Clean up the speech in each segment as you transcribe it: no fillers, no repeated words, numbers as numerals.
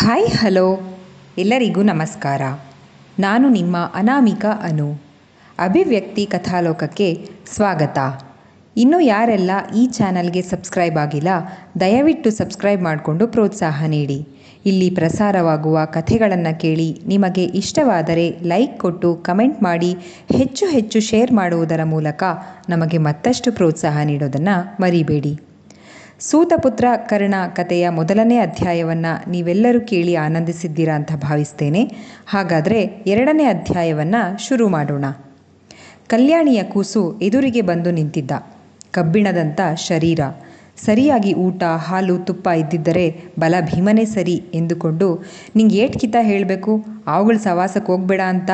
Hi hello ಎಲ್ಲರಿಗೂ ನಮಸ್ಕಾರ. ನಾನು ನಿಮ್ಮ ಅನಾಮಿಕಾ ಅನು. ಅಭಿವ್ಯಕ್ತಿ ಕಥಾಲೋಕಕ್ಕೆ ಸ್ವಾಗತ. ಇನ್ನೂ ಯಾರೆಲ್ಲ ಈ ಚಾನಲ್ಗೆ ಸಬ್ಸ್ಕ್ರೈಬ್ ಆಗಿಲ್ಲ, ದಯವಿಟ್ಟು ಸಬ್ಸ್ಕ್ರೈಬ್ ಮಾಡಿಕೊಂಡು ಪ್ರೋತ್ಸಾಹ ನೀಡಿ. ಇಲ್ಲಿ ಪ್ರಸಾರವಾಗುವ ಕಥೆಗಳನ್ನು ಕೇಳಿ ನಿಮಗೆ ಇಷ್ಟವಾದರೆ ಲೈಕ್ ಕೊಟ್ಟು ಕಮೆಂಟ್ ಮಾಡಿ ಹೆಚ್ಚು ಹೆಚ್ಚು ಶೇರ್ ಮಾಡುವುದರ ಮೂಲಕ ನಮಗೆ ಮತ್ತಷ್ಟು ಪ್ರೋತ್ಸಾಹ ನೀಡೋದನ್ನು ಮರಿಬೇಡಿ. ಸೂತಪುತ್ರ ಕರ್ಣ ಕಥೆಯ ಮೊದಲನೇ ಅಧ್ಯಾಯವನ್ನು ನೀವೆಲ್ಲರೂ ಕೇಳಿ ಆನಂದಿಸಿದ್ದೀರಾ ಅಂತ ಭಾವಿಸ್ತೇನೆ. ಹಾಗಾದರೆ ಎರಡನೇ ಅಧ್ಯಾಯವನ್ನು ಶುರು ಮಾಡೋಣ. ಕಲ್ಯಾಣಿಯ ಕೂಸು ಎದುರಿಗೆ ಬಂದು ನಿಂತಿದ್ದ. ಕಬ್ಬಿಣದಂಥ ಶರೀರ, ಸರಿಯಾಗಿ ಊಟ ಹಾಲು ತುಪ್ಪ ಇದ್ದಿದ್ದರೆ ಬಲ ಭೀಮನೇ ಸರಿ ಎಂದುಕೊಂಡು, ನಿಂಗೆ ಏಟ್ ಕಿತ ಹೇಳಬೇಕು, ಅವುಗಳ ಸವಾಸಕ್ಕೆ ಹೋಗ್ಬೇಡ ಅಂತ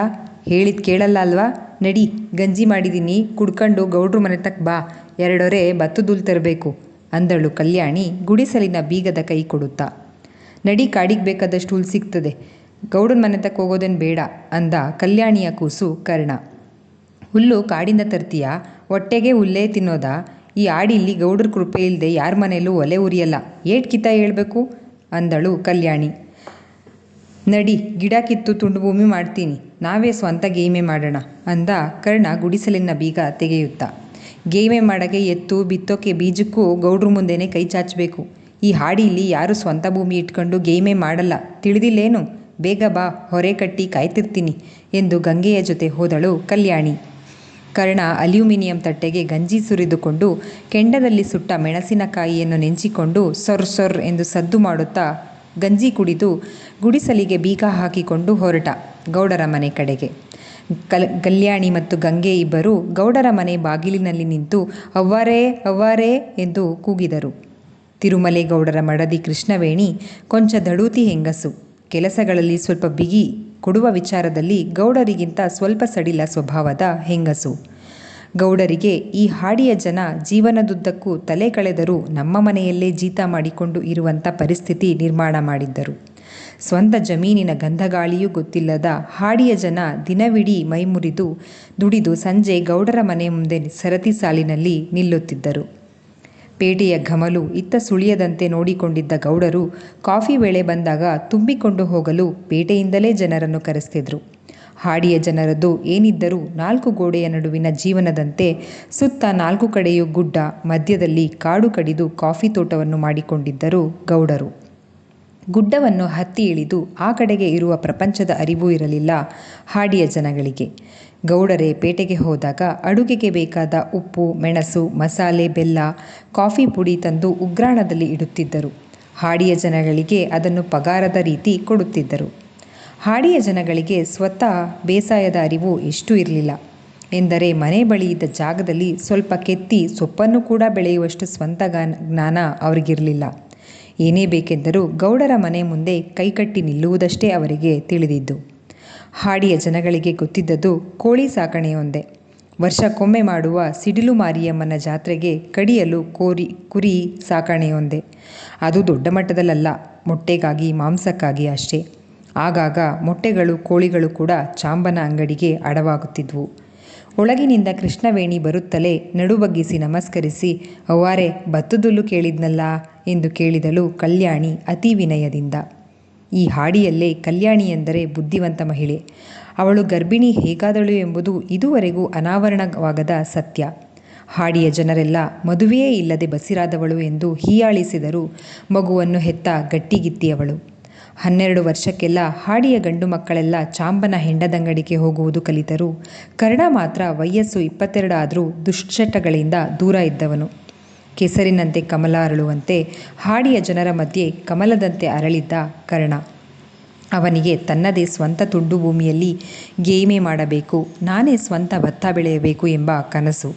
ಹೇಳಿದ್ ಕೇಳಲ್ಲ ಅಲ್ವಾ, ನಡಿ ಗಂಜಿ ಮಾಡಿದ್ದೀನಿ ಕುಡ್ಕೊಂಡು ಗೌಡ್ರ ಮನೆ ತಕ್ಕ ಬಾ, ಎರಡೊರೆ ಬತ್ತುದುಲ್ ತರಬೇಕು ಅಂದಳು ಕಲ್ಯಾಣಿ ಗುಡಿಸಲಿನ ಬೀಗದ ಕೈ ಕೊಡುತ್ತಾ. ನಡಿ ಕಾಡಿಗೆ ಬೇಕಾದಷ್ಟು ಹುಲ್ ಸಿಗ್ತದೆ, ಗೌಡನ ಮನೆ ತಕ್ಕ ಹೋಗೋದೇನು ಬೇಡ ಅಂದ ಕಲ್ಯಾಣಿಯ ಕೂಸು ಕರ್ಣ. ಹುಲ್ಲು ಕಾಡಿಂದ ತರ್ತೀಯ, ಹೊಟ್ಟೆಗೆ ಹುಲ್ಲೇ ತಿನ್ನೋದಾ? ಈ ಆಡಿಲ್ಲಿ ಗೌಡ್ರ ಕೃಪೆ ಇಲ್ಲದೆ ಯಾರ ಮನೆಯಲ್ಲೂ ಒಲೆ ಉರಿಯಲ್ಲ, ಏಟ್ ಕಿತ್ತ ಹೇಳ್ಬೇಕು ಅಂದಳು ಕಲ್ಯಾಣಿ. ನಡಿ ಗಿಡ ಕಿತ್ತು ತುಂಡು ಭೂಮಿ ಮಾಡ್ತೀನಿ, ನಾವೇ ಸ್ವಂತ ಗೇಯ್ಮೆ ಮಾಡೋಣ ಅಂದ ಕರ್ಣ ಗುಡಿಸಲಿನ ಬೀಗ ತೆಗೆಯುತ್ತಾ. ಗೇಯ್ಮೆ ಮಾಡೋಕ್ಕೆ ಎತ್ತು ಬಿತ್ತೋಕೆ ಬೀಜಕ್ಕೂ ಗೌಡ್ರ ಮುಂದೆನೇ ಕೈ ಚಾಚಬೇಕು. ಈ ಹಾಡಿಲಿ ಯಾರು ಸ್ವಂತ ಭೂಮಿ ಇಟ್ಕೊಂಡು ಗೇಯ್ಮೆ ಮಾಡಲ್ಲ, ತಿಳಿದಿಲ್ಲೇನು? ಬೇಗ ಬಾ, ಹೊರೆ ಕಟ್ಟಿ ಕಾಯ್ತಿರ್ತೀನಿ ಎಂದು ಗಂಗೆಯ ಜೊತೆ ಹೋದಳು ಕಲ್ಯಾಣಿ. ಕರ್ಣ ಅಲ್ಯೂಮಿನಿಯಂ ತಟ್ಟೆಗೆ ಗಂಜಿ ಸುರಿದುಕೊಂಡು ಕೆಂಡದಲ್ಲಿ ಸುಟ್ಟ ಮೆಣಸಿನಕಾಯಿಯನ್ನು ನೆಂಚಿಕೊಂಡು ಸೊರ್ ಸೊರ್ ಎಂದು ಸದ್ದು ಮಾಡುತ್ತಾ ಗಂಜಿ ಕುಡಿದು ಗುಡಿಸಲಿಗೆ ಬೀಗ ಹಾಕಿಕೊಂಡು ಹೊರಟ ಗೌಡರ ಮನೆ ಕಡೆಗೆ. ಕಲ್ಯಾಣಿ ಮತ್ತು ಗಂಗೆ ಇಬ್ಬರು ಗೌಡರ ಮನೆ ಬಾಗಿಲಿನಲ್ಲಿ ನಿಂತು ಅವ್ವಾರೇ ಅವ್ವಾರೇ ಎಂದು ಕೂಗಿದರು. ತಿರುಮಲೆ ಗೌಡರ ಮಡದಿ ಕೃಷ್ಣವೇಣಿ ಕೊಂಚ ದಡೂತಿ ಹೆಂಗಸು. ಕೆಲಸಗಳಲ್ಲಿ ಸ್ವಲ್ಪ ಬಿಗಿ ಕೊಡುವ ವಿಚಾರದಲ್ಲಿ ಗೌಡರಿಗಿಂತ ಸ್ವಲ್ಪ ಸಡಿಲ ಸ್ವಭಾವದ ಹೆಂಗಸು. ಗೌಡರಿಗೆ ಈ ಹಾಡಿಯ ಜನ ಜೀವನದುದ್ದಕ್ಕೂ ತಲೆ ಕಳೆದರೂ ನಮ್ಮ ಮನೆಯಲ್ಲೇ ಜೀತ ಮಾಡಿಕೊಂಡು ಇರುವಂಥ ಪರಿಸ್ಥಿತಿ ನಿರ್ಮಾಣ ಮಾಡಿದ್ದರು. ಸ್ವಂತ ಜಮೀನಿನ ಗಂಧಗಾಳಿಯೂ ಗೊತ್ತಿಲ್ಲದ ಹಾಡಿಯ ಜನ ದಿನವಿಡೀ ಮೈಮುರಿದು ದುಡಿದು ಸಂಜೆ ಗೌಡರ ಮನೆ ಮುಂದೆ ಸರತಿ ಸಾಲಿನಲ್ಲಿ ನಿಲ್ಲುತ್ತಿದ್ದರು. ಪೇಟೆಯ ಘಮಲು ಇತ್ತ ಸುಳಿಯದಂತೆ ನೋಡಿಕೊಂಡಿದ್ದ ಗೌಡರು ಕಾಫಿ ವೇಳೆ ಬಂದಾಗ ತುಂಬಿಕೊಂಡು ಹೋಗಲು ಪೇಟೆಯಿಂದಲೇ ಜನರನ್ನು ಕರೆಸ್ತಿದ್ರು. ಹಾಡಿಯ ಜನರದ್ದು ಏನಿದ್ದರೂ ನಾಲ್ಕು ಗೋಡೆಯ ನಡುವಿನ ಜೀವನದಂತೆ ಸುತ್ತ ನಾಲ್ಕು ಕಡೆಯೂ ಗುಡ್ಡ, ಮಧ್ಯದಲ್ಲಿ ಕಾಡು ಕಡಿದು ಕಾಫಿ ತೋಟವನ್ನು ಮಾಡಿಕೊಂಡಿದ್ದರು ಗೌಡರು. ಗುಡ್ಡವನ್ನು ಹತ್ತಿ ಇಳಿದು ಆ ಕಡೆಗೆ ಇರುವ ಪ್ರಪಂಚದ ಅರಿವು ಇರಲಿಲ್ಲ ಹಾಡಿಯ ಜನಗಳಿಗೆ. ಗೌಡರೇ ಪೇಟೆಗೆ ಹೋದಾಗ ಅಡುಗೆಗೆ ಬೇಕಾದ ಉಪ್ಪು, ಮೆಣಸು, ಮಸಾಲೆ, ಬೆಲ್ಲ, ಕಾಫಿ ಪುಡಿ ತಂದು ಉಗ್ರಾಣದಲ್ಲಿ ಇಡುತ್ತಿದ್ದರು. ಹಾಡಿಯ ಜನಗಳಿಗೆ ಅದನ್ನು ಪಗಾರದ ರೀತಿ ಕೊಡುತ್ತಿದ್ದರು. ಹಾಡಿಯ ಜನಗಳಿಗೆ ಸ್ವತಃ ಬೇಸಾಯದ ಅರಿವು ಎಷ್ಟು ಇರಲಿಲ್ಲ ಎಂದರೆ ಮನೆ ಬಳಿ ಇದ್ದ ಜಾಗದಲ್ಲಿ ಸ್ವಲ್ಪ ಕೆತ್ತಿ ಸೊಪ್ಪನ್ನು ಕೂಡ ಬೆಳೆಯುವಷ್ಟು ಸ್ವಂತ ಜ್ಞಾನ ಅವರಿಗಿರಲಿಲ್ಲ. ಏನೇ ಬೇಕೆಂದರೂ ಗೌಡರ ಮನೆ ಮುಂದೆ ಕೈಕಟ್ಟಿ ನಿಲ್ಲುವುದಷ್ಟೇ ಅವರಿಗೆ ತಿಳಿದಿದ್ದು. ಹಾಡಿಯ ಜನಗಳಿಗೆ ಗೊತ್ತಿದ್ದದ್ದು ಕೋಳಿ ಸಾಕಣೆಯೊಂದೇ. ವರ್ಷಕ್ಕೊಮ್ಮೆ ಮಾಡುವ ಸಿಡಿಲು ಮಾರಿಯಮ್ಮನ ಜಾತ್ರೆಗೆ ಕಡಿಯಲು ಕುರಿ ಸಾಕಣೆಯೊಂದೇ. ಅದು ದೊಡ್ಡ ಮಟ್ಟದಲ್ಲ, ಮೊಟ್ಟೆಗಾಗಿ ಮಾಂಸಕ್ಕಾಗಿ ಅಷ್ಟೇ. ಆಗಾಗ ಮೊಟ್ಟೆಗಳು ಕೋಳಿಗಳು ಕೂಡ ಚಾಂಬನ ಅಂಗಡಿಗೆ ಅಡವಾಗುತ್ತಿದ್ವು. ಒಳಗಿನಿಂದ ಕೃಷ್ಣವೇಣಿ ಬರುತ್ತಲೇ ನಡುಬಗ್ಗಿಸಿ ನಮಸ್ಕರಿಸಿ, ಅವ್ವಾರೇ ಬತ್ತುದುಲ್ಲು ಕೇಳಿದ್ನಲ್ಲ ಎಂದು ಕೇಳಿದಳು ಕಲ್ಯಾಣಿ ಅತಿ ವಿನಯದಿಂದ. ಈ ಹಾಡಿಯಲ್ಲೇ ಕಲ್ಯಾಣಿ ಎಂದರೆ ಬುದ್ಧಿವಂತ ಮಹಿಳೆ. ಅವಳು ಗರ್ಭಿಣಿ ಹೇಗಾದಳು ಎಂಬುದು ಇದುವರೆಗೂ ಅನಾವರಣವಾಗದ ಸತ್ಯ. ಹಾಡಿಯ ಜನರೆಲ್ಲ ಮದುವೆಯೇ ಇಲ್ಲದೆ ಬಸಿರಾದವಳು ಎಂದು ಹೀಯಾಳಿಸಿದರು. ಮಗುವನ್ನು ಹೆತ್ತ ಗಟ್ಟಿಗಿತ್ತಿಯವಳು. 12 ವರ್ಷಕ್ಕೆಲ್ಲ ಹಾಡಿಯ ಗಂಡು ಮಕ್ಕಳೆಲ್ಲ ಚಾಂಬನ ಹೆಂಡದಂಗಡಿಗೆ ಹೋಗುವುದು ಕಲಿತರು. ಕರ್ಣ ಮಾತ್ರ ವಯಸ್ಸು 22 ಆದರೂ ದುಶ್ಚಟಗಳಿಂದ ದೂರ ಇದ್ದವನು. ಕೆಸರಿನಂತೆ ಕಮಲ ಅರಳುವಂತೆ ಹಾಡಿಯ ಜನರ ಮಧ್ಯೆ ಕಮಲದಂತೆ ಅರಳಿದ್ದ ಕರ್ಣ. ಅವನಿಗೆ ತನ್ನದೇ ಸ್ವಂತ ತುಂಡು ಭೂಮಿಯಲ್ಲಿ ಗೇಯ್ಮೆ ಮಾಡಬೇಕು, ನಾನೇ ಸ್ವಂತ ಭತ್ತ ಬೆಳೆಯಬೇಕು ಎಂಬ ಕನಸು.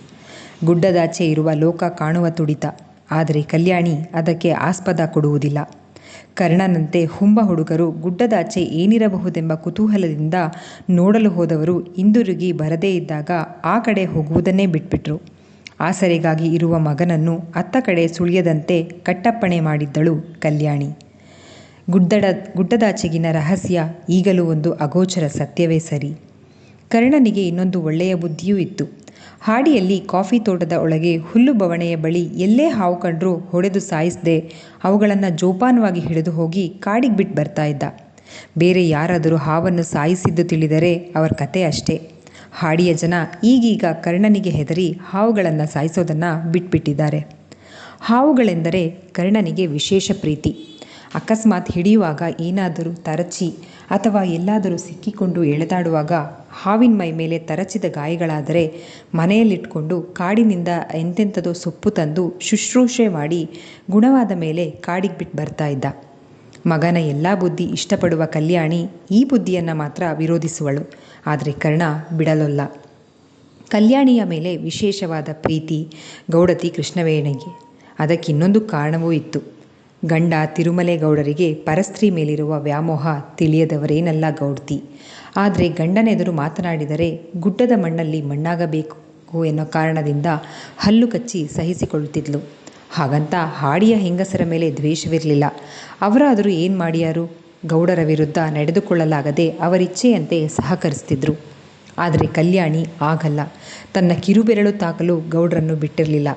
ಗುಡ್ಡದಾಚೆ ಇರುವ ಲೋಕ ಕಾಣುವ ತುಡಿತ. ಆದರೆ ಕಲ್ಯಾಣಿ ಅದಕ್ಕೆ ಆಸ್ಪದ ಕೊಡುವುದಿಲ್ಲ. ಕರ್ಣನಂತೆ ಹುಂಬ ಹುಡುಗರು ಗುಡ್ಡದಾಚೆ ಏನಿರಬಹುದೆಂಬ ಕುತೂಹಲದಿಂದ ನೋಡಲು ಹೋದವರು ಹಿಂದಿರುಗಿ ಬರದೇ ಇದ್ದಾಗ ಆ ಕಡೆ ಹೋಗುವುದನ್ನೇ ಬಿಟ್ಬಿಟ್ರು. ಆಸರೆಗಾಗಿ ಇರುವ ಮಗನನ್ನು ಅತ್ತ ಕಡೆ ಸುಳಿಯದಂತೆ ಕಟ್ಟಪ್ಪಣೆ ಮಾಡಿದ್ದಳು ಕಲ್ಯಾಣಿ. ಗುಡ್ಡದಾಚೆಗಿನ ರಹಸ್ಯ ಈಗಲೂ ಒಂದು ಅಗೋಚರ ಸತ್ಯವೇ ಸರಿ. ಕರ್ಣನಿಗೆ ಇನ್ನೊಂದು ಒಳ್ಳೆಯ ಬುದ್ಧಿಯೂ ಇತ್ತು. ಹಾಡಿಯಲ್ಲಿ ಕಾಫಿ ತೋಟದ ಒಳಗೆ ಹುಲ್ಲು ಬವಣೆಯ ಬಳಿ ಎಲ್ಲೇ ಹಾವು ಕಂಡ್ರೂ ಹೊಡೆದು ಸಾಯಿಸದೆ ಅವುಗಳನ್ನು ಜೋಪಾನವಾಗಿ ಹಿಡಿದು ಹೋಗಿ ಕಾಡಿಗೆ ಬಿಟ್ಟು ಬರ್ತಾ ಇದ್ದ. ಬೇರೆ ಯಾರಾದರೂ ಹಾವನ್ನು ಸಾಯಿಸಿದ್ದು ತಿಳಿದರೆ ಅವರ ಕತೆ ಅಷ್ಟೇ. ಹಾಡಿಯ ಜನ ಈಗೀಗ ಕರ್ಣನಿಗೆ ಹೆದರಿ ಹಾವುಗಳನ್ನು ಸಾಯಿಸೋದನ್ನು ಬಿಟ್ಬಿಟ್ಟಿದ್ದಾರೆ. ಹಾವುಗಳೆಂದರೆ ಕರ್ಣನಿಗೆ ವಿಶೇಷ ಪ್ರೀತಿ. ಅಕಸ್ಮಾತ್ ಹಿಡಿಯುವಾಗ ಏನಾದರೂ ತರಚಿ ಅಥವಾ ಎಲ್ಲಾದರೂ ಸಿಕ್ಕಿಕೊಂಡು ಎಳೆದಾಡುವಾಗ ಹಾವಿನ ಮೈ ಮೇಲೆ ತರಚಿದ ಗಾಯಗಳಾದರೆ ಮನೆಯಲ್ಲಿಟ್ಕೊಂಡು ಕಾಡಿನಿಂದ ಎಂತೆಂಥದೋ ಸೊಪ್ಪು ತಂದು ಶುಶ್ರೂಷೆ ಮಾಡಿ ಗುಣವಾದ ಮೇಲೆ ಕಾಡಿಗೆ ಬಿಟ್ಟು ಬರ್ತಾ ಇದ್ದ. ಮಗನ ಎಲ್ಲ ಬುದ್ಧಿ ಇಷ್ಟಪಡುವ ಕಲ್ಯಾಣಿ ಈ ಬುದ್ಧಿಯನ್ನು ಮಾತ್ರ ವಿರೋಧಿಸುವಳು. ಆದರೆ ಕರ್ಣ ಬಿಡಲೊಲ್ಲ. ಕಲ್ಯಾಣಿಯ ಮೇಲೆ ವಿಶೇಷವಾದ ಪ್ರೀತಿ ಗೌಡತಿ ಕೃಷ್ಣವೇಣಿಗೆ. ಅದಕ್ಕಿನ್ನೊಂದು ಕಾರಣವೂ ಇತ್ತು. ಗಂಡ ತಿರುಮಲೇಗೌಡರಿಗೆ ಪರಸ್ತ್ರೀ ಮೇಲಿರುವ ವ್ಯಾಮೋಹ ತಿಳಿಯದವರೇನಲ್ಲ ಗೌಡ್ತಿ. ಆದರೆ ಗಂಡನೆದುರು ಮಾತನಾಡಿದರೆ ಗುಡ್ಡದ ಮಣ್ಣಲ್ಲಿ ಮಣ್ಣಾಗಬೇಕು ಎನ್ನೋ ಕಾರಣದಿಂದ ಹಲ್ಲು ಕಚ್ಚಿ ಸಹಿಸಿಕೊಳ್ಳುತ್ತಿದ್ಲು. ಹಾಗಂತ ಹಾಡಿಯ ಹೆಂಗಸರ ಮೇಲೆ ದ್ವೇಷವಿರಲಿಲ್ಲ. ಅವರಾದರೂ ಏನು ಮಾಡಿಯಾರು? ಗೌಡರ ವಿರುದ್ಧ ನಡೆದುಕೊಳ್ಳಲಾಗದೆ ಅವರಿಚ್ಛೆಯಂತೆ ಸಹಕರಿಸ್ತಿದ್ರು. ಆದರೆ ಕಲ್ಯಾಣಿ ಆಗಲ್ಲ. ತನ್ನ ಕಿರುಬೆರಳು ತಾಕಲು ಗೌಡರನ್ನು ಬಿಟ್ಟಿರಲಿಲ್ಲ.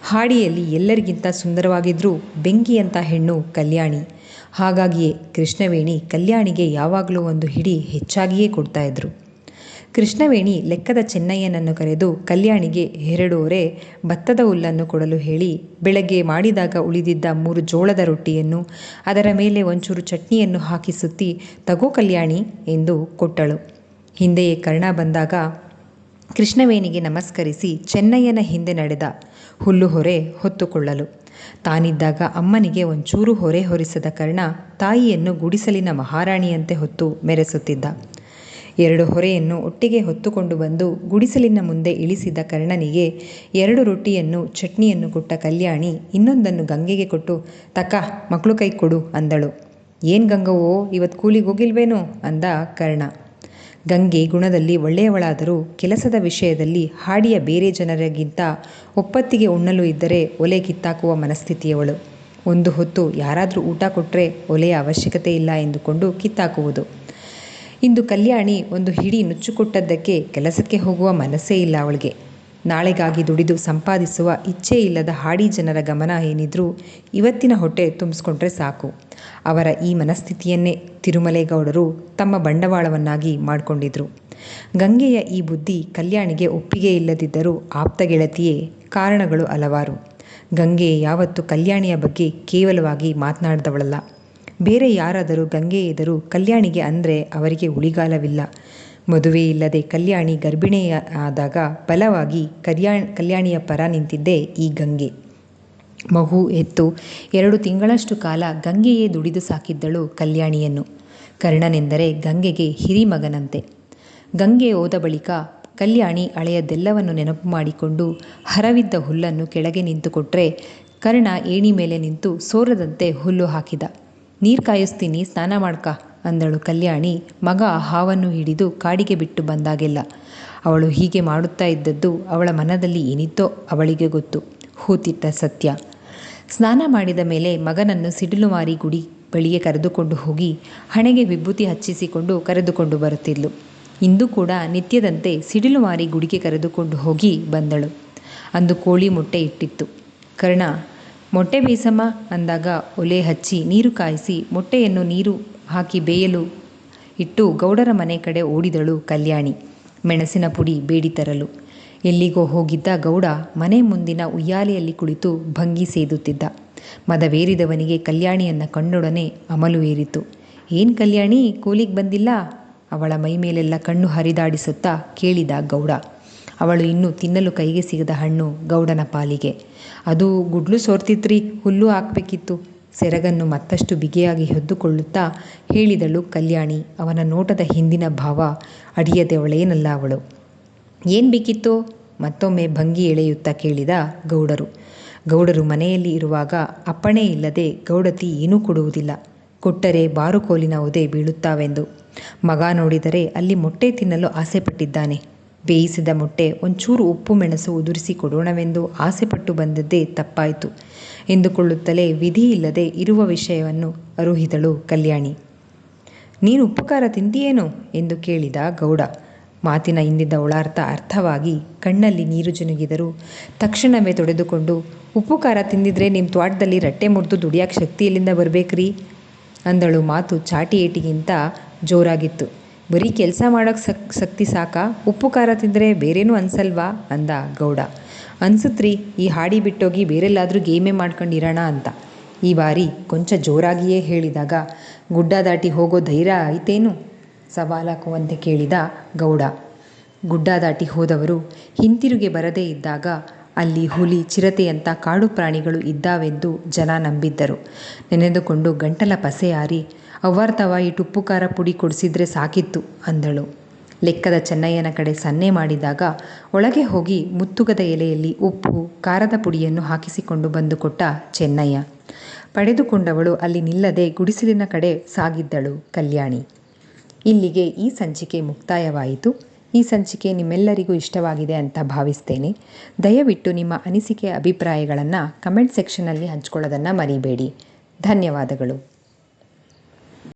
ಹಾಡಿಯಲ್ಲಿ ಎಲ್ಲರಿಗಿಂತ ಸುಂದರವಾಗಿದ್ದರೂ ಬೆಂಕಿಯಂಥ ಹೆಣ್ಣು ಕಲ್ಯಾಣಿ. ಹಾಗಾಗಿಯೇ ಕೃಷ್ಣವೇಣಿ ಕಲ್ಯಾಣಿಗೆ ಯಾವಾಗಲೂ ಒಂದು ಹಿಡಿ ಹೆಚ್ಚಾಗಿಯೇ ಕೊಡ್ತಾಯಿದ್ರು. ಕೃಷ್ಣವೇಣಿ ಲೆಕ್ಕದ ಚೆನ್ನಯ್ಯನನ್ನು ಕರೆದು ಕಲ್ಯಾಣಿಗೆ 2 ಒರೆ ಭತ್ತದ ಹುಲ್ಲನ್ನು ಕೊಡಲು ಹೇಳಿ ಬೆಳಗ್ಗೆ ಮಾಡಿದಾಗ ಉಳಿದಿದ್ದ 3 ಜೋಳದ ರೊಟ್ಟಿಯನ್ನು ಅದರ ಮೇಲೆ ಒಂಚೂರು ಚಟ್ನಿಯನ್ನು ಹಾಕಿ ಸುತ್ತಿ ತಗೋ ಕಲ್ಯಾಣಿ ಎಂದು ಕೊಟ್ಟಳು. ಹಿಂದೆಯೇ ಕರ್ಣ ಬಂದಾಗ ಕೃಷ್ಣವೇಣಿಗೆ ನಮಸ್ಕರಿಸಿ ಚೆನ್ನಯ್ಯನ ಹಿಂದೆ ನಡೆದ ಹುಲ್ಲು ಹೊರೆ ಹೊತ್ತುಕೊಳ್ಳಲು. ತಾನಿದ್ದಾಗ ಅಮ್ಮನಿಗೆ ಒಂಚೂರು ಹೊರೆ ಹೊರಿಸದ ಕರ್ಣ ತಾಯಿಯನ್ನು ಗುಡಿಸಲಿನ ಮಹಾರಾಣಿಯಂತೆ ಹೊತ್ತು ಮೆರೆಸುತ್ತಿದ್ದ. 2 ಹೊರೆಯನ್ನು ಒಟ್ಟಿಗೆ ಹೊತ್ತುಕೊಂಡು ಬಂದು ಗುಡಿಸಲಿನ ಮುಂದೆ ಇಳಿಸಿದ ಕರ್ಣನಿಗೆ 2 ರೊಟ್ಟಿಯನ್ನು ಚಟ್ನಿಯನ್ನು ಕೊಟ್ಟ ಕಲ್ಯಾಣಿ ಇನ್ನೊಂದನ್ನು ಗಂಗೆಗೆ ಕೊಟ್ಟು ತಕ್ಕ ಮಕ್ಕಳು ಕೈ ಕೊಡು ಅಂದಳು. ಏನು ಗಂಗವೋ, ಇವತ್ತು ಕೂಲಿಗೆ ಹೋಗಿಲ್ವೇನೋ ಅಂದ ಕರ್ಣ. ಗಂಗೆ ಗುಣದಲ್ಲಿ ಒಳ್ಳೆಯವಳಾದರೂ ಕೆಲಸದ ವಿಷಯದಲ್ಲಿ ಹಾಡಿಯ ಬೇರೆ ಜನರಿಗಿಂತ ಒಪ್ಪತ್ತಿಗೆ ಉಣ್ಣಲು ಇದ್ದರೆ ಒಲೆ ಕಿತ್ತಾಕುವ ಮನಸ್ಥಿತಿಯವಳು. ಒಂದು ಹೊತ್ತು ಯಾರಾದರೂ ಊಟ ಕೊಟ್ಟರೆ ಒಲೆಯ ಅವಶ್ಯಕತೆ ಇಲ್ಲ ಎಂದುಕೊಂಡು ಕಿತ್ತಾಕುವುದು. ಇಂದು ಕಲ್ಯಾಣಿ ಒಂದು ಹಿಡಿ ನುಚ್ಚುಕೊಟ್ಟದ್ದಕ್ಕೆ ಕೆಲಸಕ್ಕೆ ಹೋಗುವ ಮನಸ್ಸೇ ಇಲ್ಲ ಅವಳಿಗೆ. ನಾಳೆಗಾಗಿ ದುಡಿದು ಸಂಪಾದಿಸುವ ಇಚ್ಛೆ ಇಲ್ಲದ ಹಾಡಿ ಜನರ ಗಮನ ಏನಿದ್ರೂ ಇವತ್ತಿನ ಹೊಟ್ಟೆ ತುಂಬಿಸ್ಕೊಂಡ್ರೆ ಸಾಕು. ಅವರ ಈ ಮನಸ್ಥಿತಿಯನ್ನೇ ತಿರುಮಲೇಗೌಡರು ತಮ್ಮ ಬಂಡವಾಳವನ್ನಾಗಿ ಮಾಡಿಕೊಂಡಿದ್ರು. ಗಂಗೆಯ ಈ ಬುದ್ಧಿ ಕಲ್ಯಾಣಿಗೆ ಒಪ್ಪಿಗೆ ಇಲ್ಲದಿದ್ದರೂ ಆಪ್ತ ಗೆಳತಿಯೇ. ಕಾರಣಗಳು ಹಲವಾರು. ಗಂಗೆ ಯಾವತ್ತೂ ಕಲ್ಯಾಣಿಯ ಬಗ್ಗೆ ಕೇವಲವಾಗಿ ಮಾತನಾಡಿದವಳಲ್ಲ. ಬೇರೆ ಯಾರಾದರೂ ಗಂಗೆ ಎದುರು ಕಲ್ಯಾಣಿಗೆ ಅಂದರೆ ಅವರಿಗೆ ಉಳಿಗಾಲವಿಲ್ಲ. ಮದುವೆ ಇಲ್ಲದೆ ಕಲ್ಯಾಣಿ ಗರ್ಭಿಣಿಯಾದಾಗ ಬಲವಾಗಿ ಕಲ್ಯಾಣಿಯ ಪರ ನಿಂತಿದ್ದೇ ಈ ಗಂಗೆ. ಮಗು ಹೆತ್ತು 2 ತಿಂಗಳಷ್ಟು ಕಾಲ ಗಂಗೆಯೇ ದುಡಿದು ಸಾಕಿದ್ದಳು ಕಲ್ಯಾಣಿಯನ್ನು. ಕರ್ಣನೆಂದರೆ ಗಂಗೆಗೆ ಹಿರಿಮಗನಂತೆ. ಗಂಗೆ ಹೋದ ಬಳಿಕ ಕಲ್ಯಾಣಿ ಹಳೆಯದೆಲ್ಲವನ್ನು ನೆನಪು ಮಾಡಿಕೊಂಡು ಹರವಿದ್ದ ಹುಲ್ಲನ್ನು ಕೆಳಗೆ ನಿಂತುಕೊಟ್ರೆ ಕರ್ಣ ಏಣಿ ಮೇಲೆ ನಿಂತು ಸೋರದಂತೆ ಹುಲ್ಲು ಹಾಕಿದ. ನೀರು ಕಾಯಿಸ್ತೀನಿ, ಸ್ನಾನ ಮಾಡ್ಕ ಅಂದಳು ಕಲ್ಯಾಣಿ ಮಗ ಹಾವನ್ನು ಹಿಡಿದು ಕಾಡಿಗೆ ಬಿಟ್ಟು ಬಂದಾಗೆಲ್ಲ. ಅವಳು ಹೀಗೆ ಮಾಡುತ್ತಾ ಇದ್ದದ್ದು ಅವಳ ಮನದಲ್ಲಿ ಏನಿತ್ತೋ ಅವಳಿಗೆ ಗೊತ್ತು. ಹೂತಿಟ್ಟ ಸತ್ಯ. ಸ್ನಾನ ಮಾಡಿದ ಮೇಲೆ ಮಗನನ್ನು ಸಿಡಿಲುಮಾರಿ ಗುಡಿ ಬಳಿಗೆ ಕರೆದುಕೊಂಡು ಹೋಗಿ ಹಣೆಗೆ ವಿಭೂತಿ ಹಚ್ಚಿಸಿಕೊಂಡು ಕರೆದುಕೊಂಡು ಬರುತ್ತಿದ್ಲು. ಇಂದು ಕೂಡ ನಿತ್ಯದಂತೆ ಸಿಡಿಲುಮಾರಿ ಗುಡಿಗೆ ಕರೆದುಕೊಂಡು ಹೋಗಿ ಬಂದಳು. ಅಂದು ಕೋಳಿ ಮೊಟ್ಟೆ ಇಟ್ಟಿತ್ತು. ಕರ್ಣ ಮೊಟ್ಟೆ ಬೇಯಿಸಮ್ಮ ಅಂದಾಗ ಒಲೆ ಹಚ್ಚಿ ನೀರು ಕಾಯಿಸಿ ಮೊಟ್ಟೆಯನ್ನು ನೀರು ಹಾಕಿ ಬೇಯಲು ಇಟ್ಟು ಗೌಡರ ಮನೆ ಕಡೆ ಓಡಿದಳು ಕಲ್ಯಾಣಿ ಮೆಣಸಿನ ಪುಡಿ ಬೇಡಿ ತರಲು. ಎಲ್ಲಿಗೋ ಹೋಗಿದ್ದ ಗೌಡ ಮನೆ ಮುಂದಿನ ಉಯ್ಯಾಲೆಯಲ್ಲಿ ಕುಳಿತು ಭಂಗಿ ಸೇದುತ್ತಿದ್ದ. ಮದವೇರಿದವನಿಗೆ ಕಲ್ಯಾಣಿಯನ್ನು ಕಂಡೊಡನೆ ಅಮಲು ಏರಿತು. ಏನು ಕಲ್ಯಾಣಿ, ಕೂಲಿಗೆ ಬಂದಿಲ್ಲ? ಅವಳ ಮೈಮೇಲೆಲ್ಲ ಕಣ್ಣು ಹರಿದಾಡಿಸುತ್ತಾ ಕೇಳಿದ ಗೌಡ. ಅವಳು ಇನ್ನೂ ತಿನ್ನಲು ಕೈಗೆ ಸಿಗದ ಹಣ್ಣು ಗೌಡನ ಪಾಲಿಗೆ. ಅದು ಗುಡ್ಲು ಸೋರ್ತಿತ್ರಿ, ಹುಲ್ಲು ಹಾಕಬೇಕಿತ್ತು. ಸೆರಗನ್ನು ಮತ್ತಷ್ಟು ಬಿಗಿಯಾಗಿ ಹೊದ್ದುಕೊಳ್ಳುತ್ತಾ ಹೇಳಿದಳು ಕಲ್ಯಾಣಿ. ಅವನ ನೋಟದ ಹಿಂದಿನ ಭಾವ ಅಡಿಯದವಳೇನಲ್ಲ ಅವಳು. ಏನು ಬೇಕಿತ್ತು? ಮತ್ತೊಮ್ಮೆ ಭಂಗಿ ಎಳೆಯುತ್ತಾ ಕೇಳಿದ ಗೌಡರು. ಗೌಡರು ಮನೆಯಲ್ಲಿ ಇರುವಾಗ ಅಪ್ಪಣೆ ಇಲ್ಲದೆ ಗೌಡತಿ ಏನೂ ಕೊಡುವುದಿಲ್ಲ. ಕೊಟ್ಟರೆ ಬಾರುಕೋಲಿನ ಒದೆ ಬೀಳುತ್ತಾವೆಂದು. ಮಗ ನೋಡಿದರೆ ಅಲ್ಲಿ ಮೊಟ್ಟೆ ತಿನ್ನಲು ಆಸೆಪಟ್ಟಿದ್ದಾನೆ. ಬೇಯಿಸಿದ ಮೊಟ್ಟೆ ಒಂಚೂರು ಉಪ್ಪು ಮೆಣಸು ಉದುರಿಸಿ ಕೊಡೋಣವೆಂದು ಆಸೆಪಟ್ಟು ಬಂದದ್ದೇ ತಪ್ಪಾಯಿತು ಎಂದುಕೊಳ್ಳುತ್ತಲೇ ವಿಧಿ ಇಲ್ಲದೆ ಇರುವ ವಿಷಯವನ್ನು ಅರುಹಿದಳು ಕಲ್ಯಾಣಿ. ನೀನು ಉಪ್ಪು ಖಾರ ತಿಂತೀಯೇನು ಎಂದು ಕೇಳಿದ ಗೌಡ. ಮಾತಿನ ಹಿಂದಿದ್ದ ಒಳಾರ್ಥ ಅರ್ಥವಾಗಿ ಕಣ್ಣಲ್ಲಿ ನೀರು ಜುನುಗಿದರೂ ತಕ್ಷಣವೇ ತೊಡೆದುಕೊಂಡು, ಉಪ್ಪು ಖಾರ ತಿಂದಿದ್ರೆ ನಿಮ್ಮ ತ್ವಾಟದಲ್ಲಿ ರಟ್ಟೆ ಮುರಿದು ದುಡಿಯೋಕ್ಕೆ ಶಕ್ತಿ ಎಲ್ಲಿಂದ ಬರ್ಬೇಕ್ರಿ ಅಂದಳು. ಮಾತು ಚಾಟಿ ಏಟಿಗಿಂತ ಜೋರಾಗಿತ್ತು. ಬರೀ ಕೆಲಸ ಮಾಡೋಕ್ಕೆ ಶಕ್ತಿ ಸಾಕಾ? ಉಪ್ಪು ಖಾರ ತಿಂದರೆ ಬೇರೇನೂ ಅನ್ಸಲ್ವಾ ಅಂದ ಗೌಡ. ಅನ್ಸುತ್ರಿ, ಈ ಹಾಡಿ ಬಿಟ್ಟೋಗಿ ಬೇರೆಲ್ಲಾದರೂ ಗೇಮೇ ಮಾಡ್ಕೊಂಡಿರೋಣ ಅಂತ. ಈ ಬಾರಿ ಕೊಂಚ ಜೋರಾಗಿಯೇ ಹೇಳಿದಾಗ, ಗುಡ್ಡ ದಾಟಿ ಹೋಗೋ ಧೈರ್ಯ ಐತೇನು ಸವಾಲಾಕುವಂತೆ ಕೇಳಿದ ಗೌಡ. ಗುಡ್ಡ ದಾಟಿ ಹೋದವರು ಹಿಂತಿರುಗಿ ಬರದೇ ಇದ್ದಾಗ ಅಲ್ಲಿ ಹುಲಿ, ಚಿರತೆಯಂಥ ಕಾಡು ಪ್ರಾಣಿಗಳು ಇದ್ದಾವೆಂದು ಜನ ನಂಬಿದ್ದರು. ನೆನೆದುಕೊಂಡು ಗಂಟಲ ಪಸೆಯಾರಿ, ಅವ್ವಾರ್ತವ ಇಟ್ಟು ಉಪ್ಪು ಖಾರ ಪುಡಿ ಕೊಡಿಸಿದ್ರೆ ಸಾಕಿತ್ತು ಅಂದಳು. ಲೆಕ್ಕದ ಚೆನ್ನಯ್ಯನ ಕಡೆ ಸನ್ನೆ ಮಾಡಿದಾಗ ಒಳಗೆ ಹೋಗಿ ಮುತ್ತುಗದ ಎಲೆಯಲ್ಲಿ ಉಪ್ಪು ಖಾರದ ಪುಡಿಯನ್ನು ಹಾಕಿಸಿಕೊಂಡು ಬಂದು ಕೊಟ್ಟ ಚೆನ್ನಯ್ಯ. ಪಡೆದುಕೊಂಡವಳು ಅಲ್ಲಿ ನಿಲ್ಲದೆ ಗುಡಿಸಲಿನ ಕಡೆ ಸಾಗಿದ್ದಳು ಕಲ್ಯಾಣಿ. ಇಲ್ಲಿಗೆ ಈ ಸಂಚಿಕೆ ಮುಕ್ತಾಯವಾಯಿತು. ಈ ಸಂಚಿಕೆ ನಿಮ್ಮೆಲ್ಲರಿಗೂ ಇಷ್ಟವಾಗಿದೆ ಅಂತ ಭಾವಿಸ್ತೇನೆ. ದಯವಿಟ್ಟು ನಿಮ್ಮ ಅನಿಸಿಕೆ ಅಭಿಪ್ರಾಯಗಳನ್ನು ಕಮೆಂಟ್ ಸೆಕ್ಷನ್ನಲ್ಲಿ ಹಂಚ್ಕೊಳ್ಳೋದನ್ನು ಮರಿಬೇಡಿ. ಧನ್ಯವಾದಗಳು.